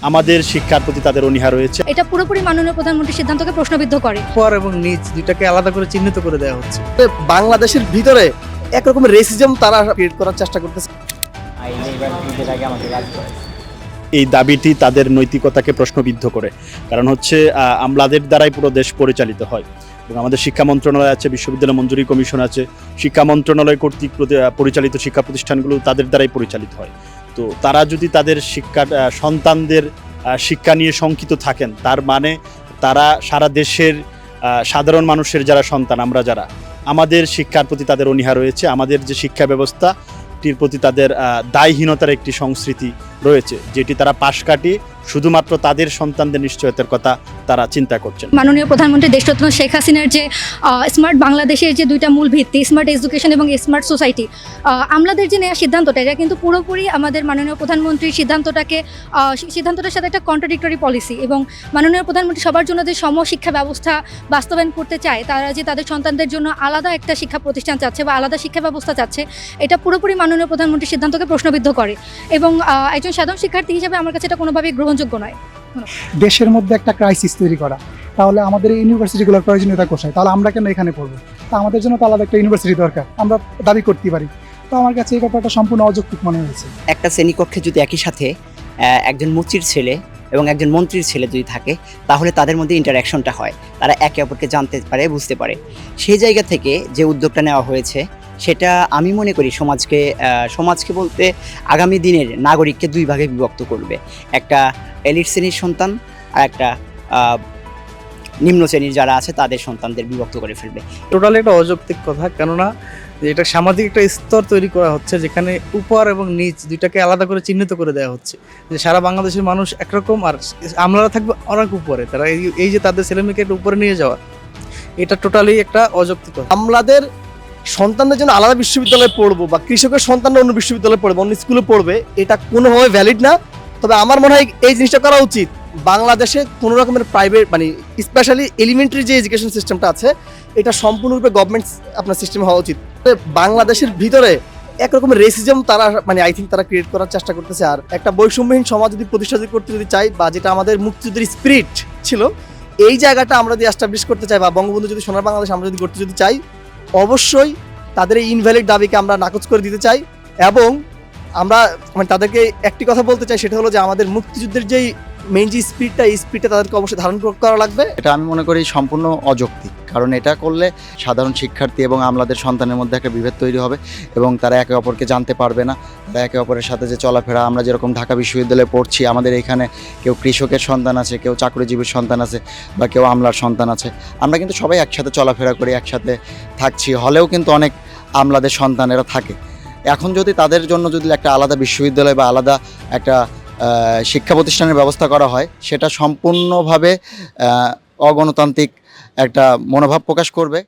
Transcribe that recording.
আমাদের শিক্ষার প্রতি তাদের অনীহা রয়েছে। এটা পুরোপুরি মাননীয় প্রধানমন্ত্রীর সিদ্ধান্তকে প্রশ্নবিদ্ধ করে। উপর এবং নিচ দুইটাকে আলাদা করে চিহ্নিত করে দেওয়া হচ্ছে। বাংলাদেশের ভিতরে একরকম রেসিজম তারা ক্রিয়েট করার চেষ্টা করতেছে। এই দাবিটি তাদের নৈতিকতাকে প্রশ্নবিদ্ধ করে, কারণ হচ্ছে আমলাদের দ্বারাই পুরো দেশ পরিচালিত হয় এবং আমাদের শিক্ষা মন্ত্রণালয় আছে, বিশ্ববিদ্যালয় মঞ্জুরি কমিশন আছে, শিক্ষা মন্ত্রণালয় কর্তৃক পরিচালিত শিক্ষা প্রতিষ্ঠানগুলো তাদের দ্বারাই পরিচালিত হয়। তো তারা যদি তাদের সন্তানদের শিক্ষা নিয়ে শঙ্কিত থাকেন, তার মানে তারা সারা দেশের সাধারণ মানুষের যারা সন্তান, আমরা যারা, আমাদের শিক্ষার প্রতি তাদের অনীহা রয়েছে, আমাদের যে শিক্ষা ব্যবস্থাটির প্রতি তাদের দায়হীনতার একটি সংস্কৃতি রয়েছে, যেটি তারা পাশ কাটিয়ে শুধুমাত্র তাদের সন্তানদের নিশ্চয়তার কথা তারা চিন্তা করছেন। মাননীয় প্রধানমন্ত্রী দেশরত্ন শেখ হাসিনার যে স্মার্ট বাংলাদেশের যে দুইটা মূল ভিত্তি, স্মার্ট এডুকেশন এবং স্মার্ট সোসাইটি, আমলাদের যে নেওয়া সিদ্ধান্তটা, এটা কিন্তু পুরোপুরি আমাদের মাননীয় প্রধানমন্ত্রীর সিদ্ধান্তটার সাথে একটা কন্ট্রাডিক্টরি পলিসি। এবং মাননীয় প্রধানমন্ত্রী সবার জন্য যে সমশিক্ষা ব্যবস্থা বাস্তবায়ন করতে চায়, তারা যে তাদের সন্তানদের জন্য আলাদা একটা শিক্ষা প্রতিষ্ঠান চাচ্ছে বা আলাদা শিক্ষা ব্যবস্থা চাচ্ছে, এটা পুরোপুরি মাননীয় প্রধানমন্ত্রীর সিদ্ধান্তকে প্রশ্নবিদ্ধ করে। এবং একজন সাধারণ শিক্ষার্থী হিসেবে আমার কাছে এটা কোনোভাবেই গ্রহণযোগ্য নয়। দেশের মধ্যে একটা ক্রাইসিস তৈরি করা, তাহলে আমাদের এই ইউনিভার্সিটিগুলোর প্রয়োজনীয়তা কোথায়? তাহলে আমরা কেন এখানে পড়বো? তা আমাদের জন্য তো আলাদা একটা ইউনিভার্সিটি দরকার, আমরা দাবি করতে পারি। তো আমার কাছে এই ব্যাপারটা সম্পূর্ণ অযৌক্তিক মনে হয়েছে। একটা শ্রেণীকক্ষে যদি একই সাথে একজন মুচির ছেলে এবং একজন মন্ত্রীর ছেলে যদি থাকে, তাহলে তাদের মধ্যে ইন্টারাকশনটা হয়, তারা একে অপরকে জানতে পারে, বুঝতে পারে। সেই জায়গা থেকে যে উদ্যোগটা নেওয়া হয়েছে, সেটা আমি মনে করি সমাজকে বলতে আগামী দিনের নাগরিককে দুই ভাগে বিভক্ত করবে। একটা এলিট শ্রেণীর সন্তান আর একটা নিম্ন শ্রেণীর যারা আছে তাদের সন্তানদের বিভক্ত করে ফেলবে। টোটালি একটা অযৌক্তিক কথা, কেননা এটা সামাজিক একটা স্তর তৈরি করা হচ্ছে, যেখানে উপর এবং নিচ দুইটাকে আলাদা করে চিহ্নিত করে দেওয়া হচ্ছে। যে সারা বাংলাদেশের মানুষ একরকম আর আমলারা থাকবে অনেক উপরে। তারা এই যে তাদের ছেলেমেয়েকে একটু উপরে নিয়ে যাওয়া, এটা টোটালি একটা অযৌক্তিক কথা। আমাদের সন্তানদের জন্য আলাদা বিশ্ববিদ্যালয়ে পড়বো বা কৃষকের সন্তানরা অন্য বিশ্ববিদ্যালয়ে পড়বে, অন্য স্কুলে পড়বে, এটা কোনোভাবে ভ্যালিড না। তবে আমার মনে হয় এই জিনিসটা করা উচিত। বাংলাদেশে কোনো রকমের প্রাইভেট মানে স্পেশালি এলিমেন্টারি যে এডুকেশন সিস্টেমটা আছে, এটা সম্পূর্ণরূপে গভর্নমেন্ট আপনার সিস্টেম হওয়া উচিত। বাংলাদেশের ভিতরে একরকমের রেসিজম তারা আই থিঙ্ক তারা ক্রিয়েট করার চেষ্টা করতেছে। আর একটা বৈষম্যহীন সমাজ যদি প্রতিষ্ঠা করতে চাই, বা যেটা আমাদের মুক্তিযুদ্ধের স্পিরিট ছিল, এই জায়গাটা আমরা যদি এস্টাবলিশ করতে চাই, বা বঙ্গবন্ধু যদি সোনার বাংলাদেশ আমরা যদি করতে চাই, অবশ্যই তাদের এই ইনভ্যালিড দাবিকে আমরা নাকচ করে দিতে চাই। এবং আমরা তাদেরকে একটি কথা বলতে চাই, সেটা হলো যে আমাদের মুক্তিযুদ্ধের যেই মেইন যে স্পিরিটটা, এই স্পিরিটটা তাদেরকে অবশ্যই ধারণ করা লাগবে। এটা আমি মনে করি সম্পূর্ণ অযৌক্তিক, কারণ এটা করলে সাধারণ শিক্ষার্থী এবং আমলাদের সন্তানের মধ্যে একটা বিভেদ তৈরি হবে এবং তারা একে অপরকে জানতে পারবে না। তারা একে অপরের সাথে যে চলাফেরা, আমরা যেরকম ঢাকা বিশ্ববিদ্যালয়ে পড়ছি, আমাদের এখানে কেউ কৃষকের সন্তান আছে, কেউ চাকরিজীবীর সন্তান আছে, বা কেউ আমলার সন্তান আছে। আমরা কিন্তু সবাই একসাথে চলাফেরা করি, একসাথে থাকছি, হলেও কিন্তু অনেক আমলাদের সন্তানেরা থাকে। এখন যদি তাদের জন্য যদি একটা আলাদা বিশ্ববিদ্যালয় বা আলাদা একটা শিক্ষা প্রতিষ্ঠানের ব্যবস্থা করা হয়, সেটা সম্পূর্ণভাবে অগণতান্ত্রিক একটা মনোভাব প্রকাশ করবে।